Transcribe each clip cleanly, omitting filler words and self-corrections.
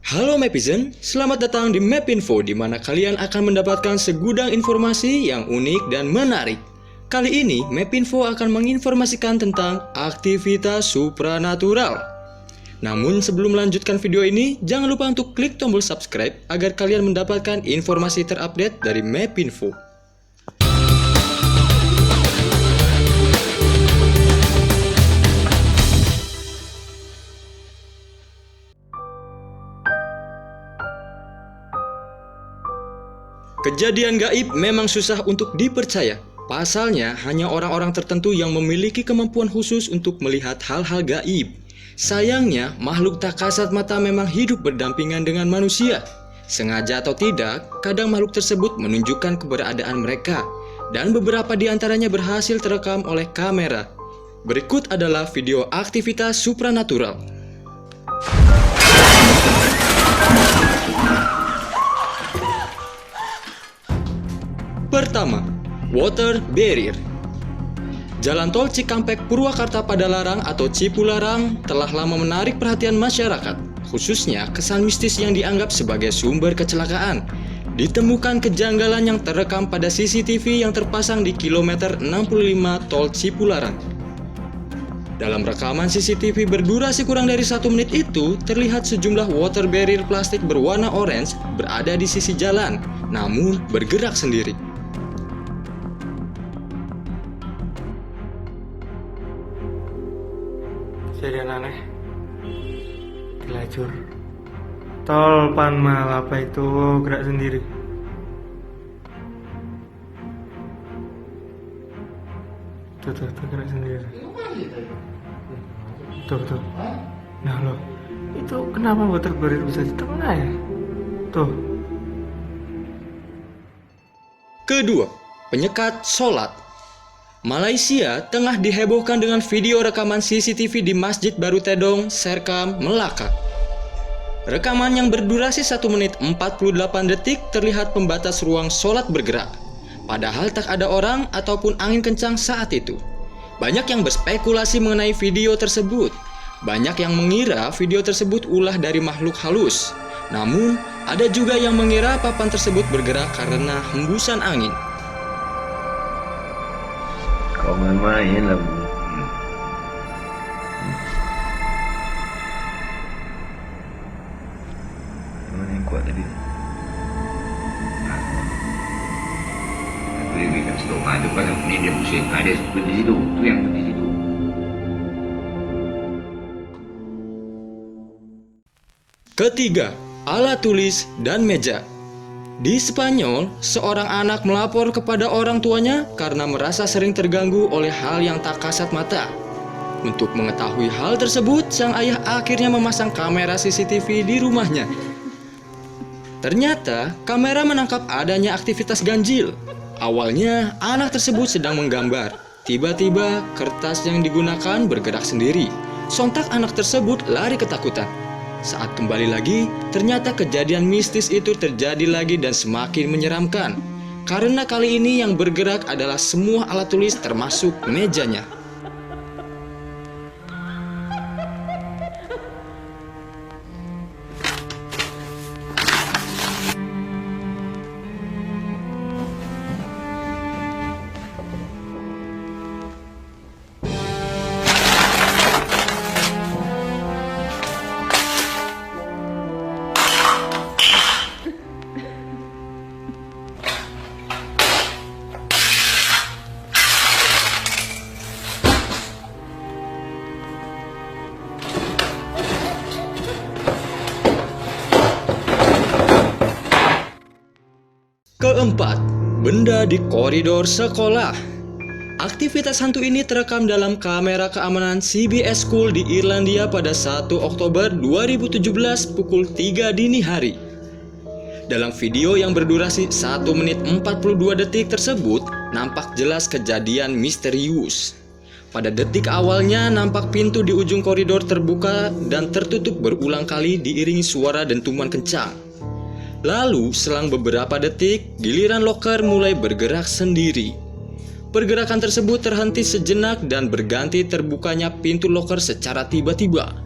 Halo Mapizen, selamat datang di Mapinfo di mana kalian akan mendapatkan segudang informasi yang unik dan menarik. Kali ini Mapinfo akan menginformasikan tentang aktivitas supranatural. Namun sebelum melanjutkan video ini, jangan lupa untuk klik tombol subscribe agar kalian mendapatkan informasi terupdate dari Mapinfo. Kejadian gaib memang susah untuk dipercaya. Pasalnya, hanya orang-orang tertentu yang memiliki kemampuan khusus untuk melihat hal-hal gaib. Sayangnya, makhluk tak kasat mata memang hidup berdampingan dengan manusia. Sengaja atau tidak, kadang makhluk tersebut menunjukkan keberadaan mereka. Dan beberapa di antaranya berhasil terekam oleh kamera. Berikut adalah video aktivitas supranatural. Pertama, water barrier. Jalan tol Cikampek Purwakarta Padalarang atau Cipularang telah lama menarik perhatian masyarakat, khususnya kesan mistis yang dianggap sebagai sumber kecelakaan. Ditemukan kejanggalan yang terekam pada CCTV yang terpasang di kilometer 65 tol Cipularang. Dalam rekaman CCTV berdurasi kurang dari 1 menit itu, terlihat sejumlah water barrier plastik berwarna orange berada di sisi jalan, namun bergerak sendiri. Kejadian aneh di lajur tol Panmal, apa itu gerak sendiri? Tuh gerak sendiri. Tuh. Nah loh, itu kenapa water barrier bisa di tengah ya? Tuh. Kedua, penyekat sholat. Malaysia tengah dihebohkan dengan video rekaman CCTV di Masjid Baru Tedong, Serkam, Melaka. Rekaman yang berdurasi 1 menit 48 detik terlihat pembatas ruang sholat bergerak. Padahal tak ada orang ataupun angin kencang saat itu. Banyak yang berspekulasi mengenai video tersebut. Banyak yang mengira video tersebut ulah dari makhluk halus. Namun, ada juga yang mengira papan tersebut bergerak karena hembusan angin. Kau main-main lah Bu. Mana yang kuat tadi? Itu dia kan stop. Ada pada ni dia pusing. Ada seperti situ. Tu yang seperti situ. Ketiga, alat tulis dan meja. Di Spanyol, seorang anak melapor kepada orang tuanya karena merasa sering terganggu oleh hal yang tak kasat mata. Untuk mengetahui hal tersebut, sang ayah akhirnya memasang kamera CCTV di rumahnya. Ternyata, kamera menangkap adanya aktivitas ganjil. Awalnya, anak tersebut sedang menggambar. Tiba-tiba, kertas yang digunakan bergerak sendiri. Sontak anak tersebut lari ketakutan. Saat kembali lagi, ternyata kejadian mistis itu terjadi lagi dan semakin menyeramkan. Karena kali ini yang bergerak adalah semua alat tulis termasuk mejanya. Keempat, benda di koridor sekolah. Aktivitas hantu ini terekam dalam kamera keamanan CBS School di Irlandia pada 1 Oktober 2017 pukul 3 dini hari. Dalam video yang berdurasi 1 menit 42 detik tersebut, nampak jelas kejadian misterius. Pada detik awalnya, nampak pintu di ujung koridor terbuka dan tertutup berulang kali diiringi suara dentuman kencang. Lalu, selang beberapa detik, giliran loker mulai bergerak sendiri. Pergerakan tersebut terhenti sejenak dan berganti terbukanya pintu loker secara tiba-tiba.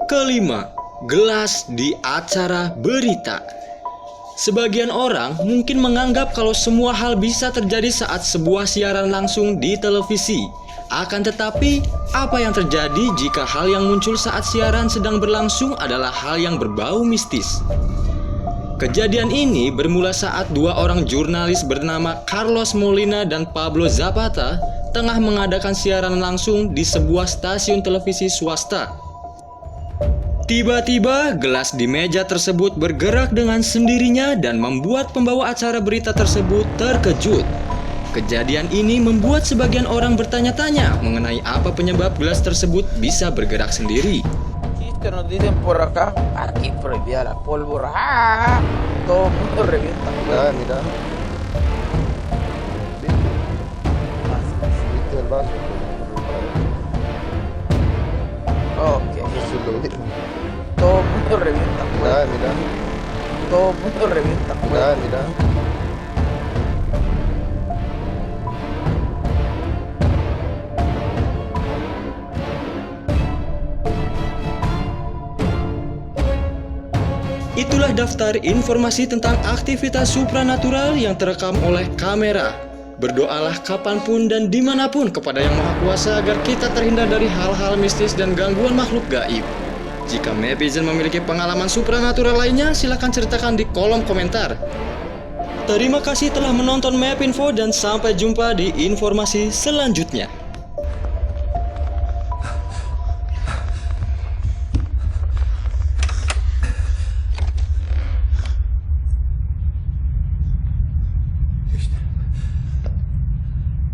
Kelima, gelas di acara berita. Sebagian orang mungkin menganggap kalau semua hal bisa terjadi saat sebuah siaran langsung di televisi. Akan tetapi, apa yang terjadi jika hal yang muncul saat siaran sedang berlangsung adalah hal yang berbau mistis? Kejadian ini bermula saat dua orang jurnalis bernama Carlos Molina dan Pablo Zapata tengah mengadakan siaran langsung di sebuah stasiun televisi swasta. Tiba-tiba, gelas di meja tersebut bergerak dengan sendirinya dan membuat pembawa acara berita tersebut terkejut. Kejadian ini membuat sebagian orang bertanya-tanya mengenai apa penyebab gelas tersebut bisa bergerak sendiri. Chiste nos dicen por acá, aquí prohibida la pólvora. ¡Ah! Todo el mundo revienta. Mira. ¿Viste el vaso? Ok. Eso es lo mismo. Todo el mundo revienta. Mira. Todo el mundo revienta. Mira. Itulah daftar informasi tentang aktivitas supranatural yang terekam oleh kamera. Berdoalah kapanpun dan dimanapun kepada Yang Maha Kuasa agar kita terhindar dari hal-hal mistis dan gangguan makhluk gaib. Jika Mapizen memiliki pengalaman supranatural lainnya, silakan ceritakan di kolom komentar. Terima kasih telah menonton Mapinfo dan sampai jumpa di informasi selanjutnya.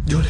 Yole.